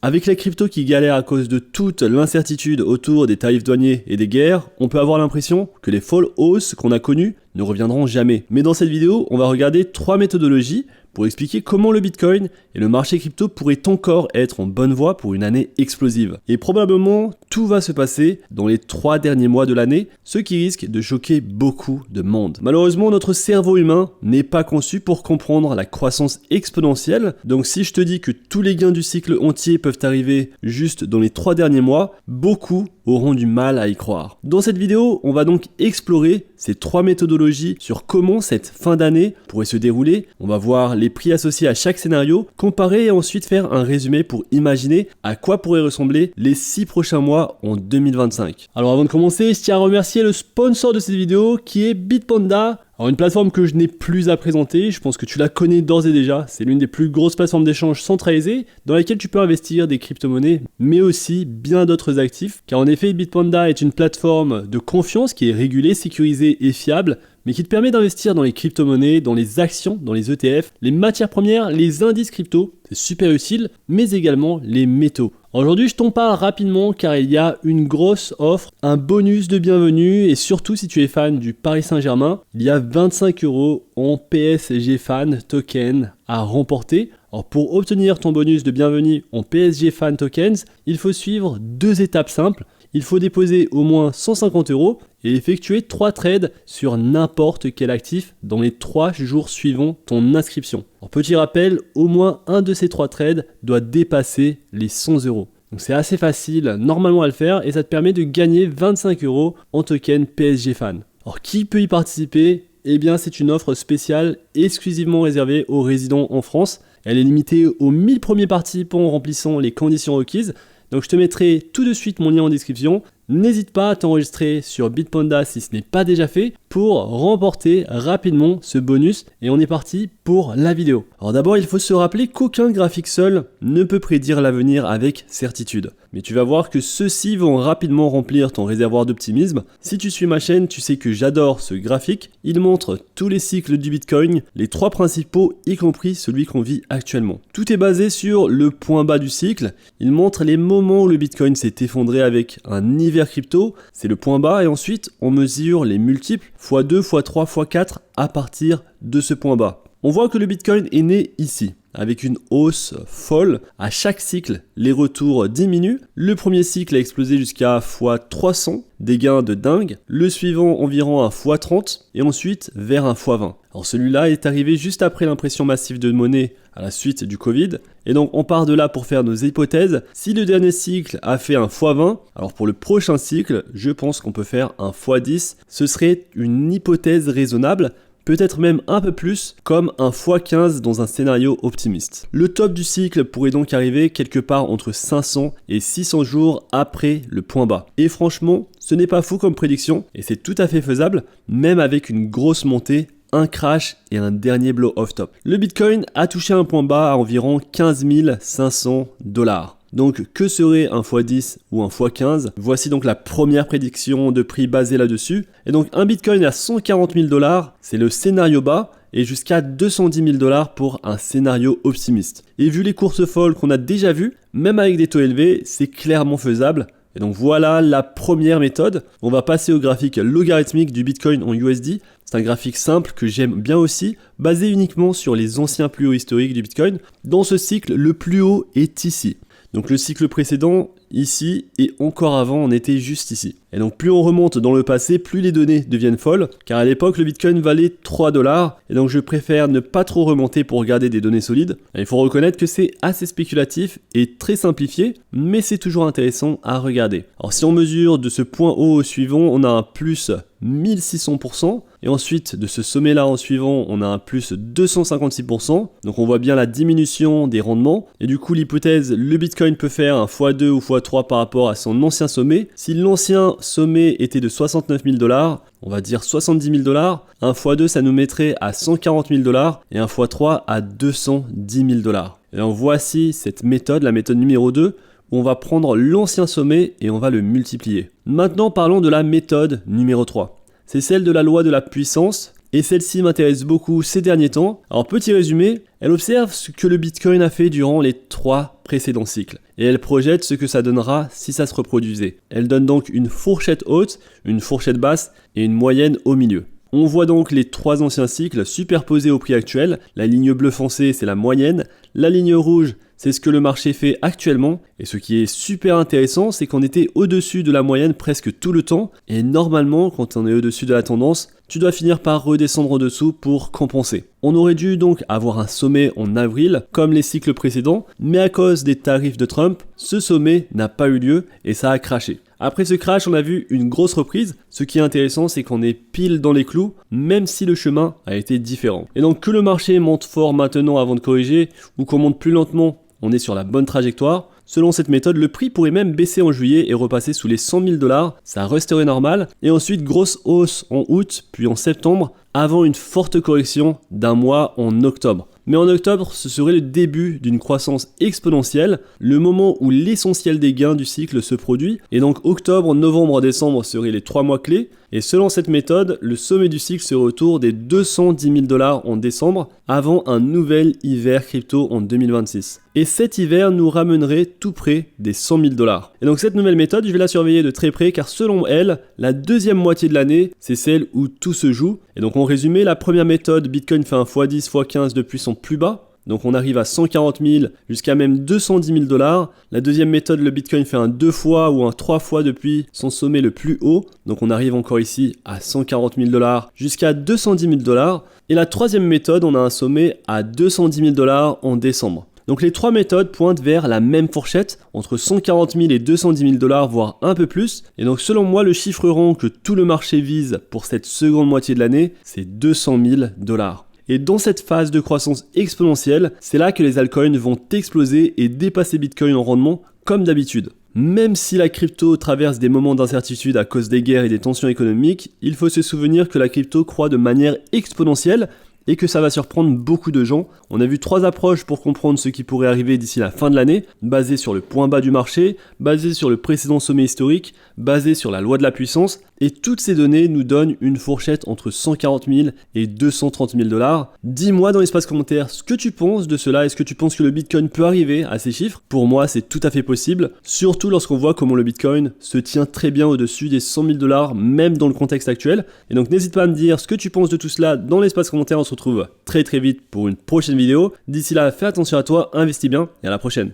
Avec la crypto qui galère à cause de toute l'incertitude autour des tarifs douaniers et des guerres, on peut avoir l'impression que les folles hausses qu'on a connues ne reviendront jamais. Mais dans cette vidéo, on va regarder 3 méthodologies pour expliquer comment le Bitcoin et le marché crypto pourraient encore être en bonne voie pour une année explosive. Et probablement, tout va se passer dans les 3 derniers mois de l'année, ce qui risque de choquer beaucoup de monde. Malheureusement, notre cerveau humain n'est pas conçu pour comprendre la croissance exponentielle, donc si je te dis que tous les gains du cycle entier peuvent arriver juste dans les 3 derniers mois, beaucoup auront du mal à y croire. Dans cette vidéo, on va donc explorer ces 3 méthodologies sur comment cette fin d'année pourrait se dérouler. On va voir les prix associés à chaque scénario, comparer et ensuite faire un résumé pour imaginer à quoi pourraient ressembler les 6 prochains mois en 2025. Alors avant de commencer, je tiens à remercier le sponsor de cette vidéo qui est Bitpanda. Alors une plateforme que je n'ai plus à présenter, je pense que tu la connais d'ores et déjà, c'est l'une des plus grosses plateformes d'échange centralisées dans laquelle tu peux investir des crypto-monnaies, mais aussi bien d'autres actifs, car en effet Bitpanda est une plateforme de confiance qui est régulée, sécurisée et fiable, mais qui te permet d'investir dans les crypto-monnaies, dans les actions, dans les ETF, les matières premières, les indices crypto, c'est super utile, mais également les métaux. Aujourd'hui, je t'en parle rapidement car il y a une grosse offre, un bonus de bienvenue et surtout si tu es fan du Paris Saint-Germain, il y a 25 € en PSG Fan Token à remporter. Alors pour obtenir ton bonus de bienvenue en PSG Fan Tokens, il faut suivre 2 étapes simples. Il faut déposer au moins 150 € et effectuer 3 trades sur n'importe quel actif dans les 3 jours suivant ton inscription. Alors petit rappel, au moins un de ces 3 trades doit dépasser les 100 €. Donc c'est assez facile normalement à le faire et ça te permet de gagner 25 € en token PSG Fan. Alors qui peut y participer ? Eh bien c'est une offre spéciale exclusivement réservée aux résidents en France. Elle est limitée aux 1000 premiers participants en remplissant les conditions requises. Donc je te mettrai tout de suite mon lien en description. N'hésite pas à t'enregistrer sur Bitpanda si ce n'est pas déjà fait pour remporter rapidement ce bonus et on est parti pour la vidéo. Alors d'abord il faut se rappeler qu'aucun graphique seul ne peut prédire l'avenir avec certitude. Mais tu vas voir que ceux-ci vont rapidement remplir ton réservoir d'optimisme. Si tu suis ma chaîne, tu sais que j'adore ce graphique. Il montre tous les cycles du Bitcoin, les 3 principaux, y compris celui qu'on vit actuellement. Tout est basé sur le point bas du cycle. Il montre les moments où le Bitcoin s'est effondré avec un hiver crypto, c'est le point bas et ensuite on mesure les multiples x2, x3, x4 à partir de ce point bas. On voit que le Bitcoin est né ici, avec une hausse folle. À chaque cycle, les retours diminuent. Le premier cycle a explosé jusqu'à x300, des gains de dingue. Le suivant environ un x30 et ensuite vers un x20. Alors celui-là est arrivé juste après l'impression massive de monnaie à la suite du Covid. Et donc on part de là pour faire nos hypothèses. Si le dernier cycle a fait un x20, alors pour le prochain cycle, je pense qu'on peut faire un x10. Ce serait une hypothèse raisonnable. Peut-être même un peu plus, comme un x15 dans un scénario optimiste. Le top du cycle pourrait donc arriver quelque part entre 500 et 600 jours après le point bas. Et franchement, ce n'est pas fou comme prédiction, et c'est tout à fait faisable, même avec une grosse montée, un crash et un dernier blow-off top. Le Bitcoin a touché un point bas à environ 15 500 $. Donc que serait un x10 ou un x15 ? Voici donc la première prédiction de prix basée là-dessus. Et donc un Bitcoin à 140 000 $, c'est le scénario bas, et jusqu'à 210 000 $ pour un scénario optimiste. Et vu les courses folles qu'on a déjà vues, même avec des taux élevés, c'est clairement faisable. Et donc voilà la première méthode. On va passer au graphique logarithmique du Bitcoin en USD. C'est un graphique simple que j'aime bien aussi, basé uniquement sur les anciens plus hauts historiques du Bitcoin. Dans ce cycle, le plus haut est ici. Donc le cycle précédent, ici, et encore avant, on était juste ici. Et donc plus on remonte dans le passé, plus les données deviennent folles, car à l'époque, le Bitcoin valait 3 $, et donc je préfère ne pas trop remonter pour garder des données solides. Et il faut reconnaître que c'est assez spéculatif et très simplifié, mais c'est toujours intéressant à regarder. Alors si on mesure de ce point haut au suivant, on a un plus 1600%, et ensuite de ce sommet là en suivant on a un plus 256%, donc on voit bien la diminution des rendements, et du coup l'hypothèse le Bitcoin peut faire un x2 ou x3 par rapport à son ancien sommet. Si l'ancien sommet était de 69 000 $, on va dire 70 000 $, un x2 ça nous mettrait à 140 000 $, et un x3 à 210 000 $. Et donc voici cette méthode, la méthode numéro 2, où on va prendre l'ancien sommet et on va le multiplier. Maintenant parlons de la méthode numéro 3. C'est celle de la loi de la puissance. et celle-ci m'intéresse beaucoup ces derniers temps. Alors petit résumé, elle observe ce que le Bitcoin a fait durant les 3 précédents cycles, et elle projette ce que ça donnera si ça se reproduisait. Elle donne donc une fourchette haute, une fourchette basse et une moyenne au milieu. On voit donc les 3 anciens cycles superposés au prix actuel. La ligne bleue foncée, c'est la moyenne. La ligne rouge, c'est ce que le marché fait actuellement. Et ce qui est super intéressant, c'est qu'on était au-dessus de la moyenne presque tout le temps. Et normalement, quand on est au-dessus de la tendance, tu dois finir par redescendre en dessous pour compenser. On aurait dû donc avoir un sommet en avril, comme les cycles précédents, mais à cause des tarifs de Trump, ce sommet n'a pas eu lieu et ça a crashé. Après ce crash, on a vu une grosse reprise. Ce qui est intéressant, c'est qu'on est pile dans les clous, même si le chemin a été différent. Et donc que le marché monte fort maintenant avant de corriger, ou qu'on monte plus lentement, on est sur la bonne trajectoire. Selon cette méthode, le prix pourrait même baisser en juillet et repasser sous les 100 000 $, ça resterait normal. Et ensuite, grosse hausse en août, puis en septembre, avant une forte correction d'un mois en octobre. Mais en octobre, ce serait le début d'une croissance exponentielle, le moment où l'essentiel des gains du cycle se produit, et donc octobre, novembre, décembre seraient les 3 mois clés, et selon cette méthode, le sommet du cycle serait autour des 210 000 $ en décembre, avant un nouvel hiver crypto en 2026. Et cet hiver nous ramènerait tout près des 100 000 $. Et donc cette nouvelle méthode, je vais la surveiller de très près, car selon elle, la deuxième moitié de l'année, c'est celle où tout se joue. Et donc en résumé, la première méthode, Bitcoin fait un x10, x15 depuis son plus bas. Donc on arrive à 140 000 jusqu'à même 210 000 $. La deuxième méthode, le Bitcoin fait un 2 fois ou un 3 fois depuis son sommet le plus haut. Donc on arrive encore ici à 140 000 $ jusqu'à 210 000 $. Et la troisième méthode, on a un sommet à 210 000 $ en décembre. Donc les 3 méthodes pointent vers la même fourchette, entre 140 000 et 210 000 $, voire un peu plus. Et donc selon moi, le chiffre rond que tout le marché vise pour cette seconde moitié de l'année, c'est 200 000 $. Et dans cette phase de croissance exponentielle, c'est là que les altcoins vont exploser et dépasser Bitcoin en rendement comme d'habitude. Même si la crypto traverse des moments d'incertitude à cause des guerres et des tensions économiques, il faut se souvenir que la crypto croît de manière exponentielle et que ça va surprendre beaucoup de gens. On a vu 3 approches pour comprendre ce qui pourrait arriver d'ici la fin de l'année, basées sur le point bas du marché, basées sur le précédent sommet historique, basées sur la loi de la puissance, et toutes ces données nous donnent une fourchette entre 140 000 et 230 000 $. Dis-moi dans l'espace commentaire ce que tu penses de cela. Est-ce que tu penses que le Bitcoin peut arriver à ces chiffres? Pour moi, c'est tout à fait possible, surtout lorsqu'on voit comment le Bitcoin se tient très bien au-dessus des 100 000 $, même dans le contexte actuel. Et donc n'hésite pas à me dire ce que tu penses de tout cela dans l'espace commentaire. On se retrouve très vite pour une prochaine vidéo. D'ici là, fais attention à toi, investis bien et à la prochaine.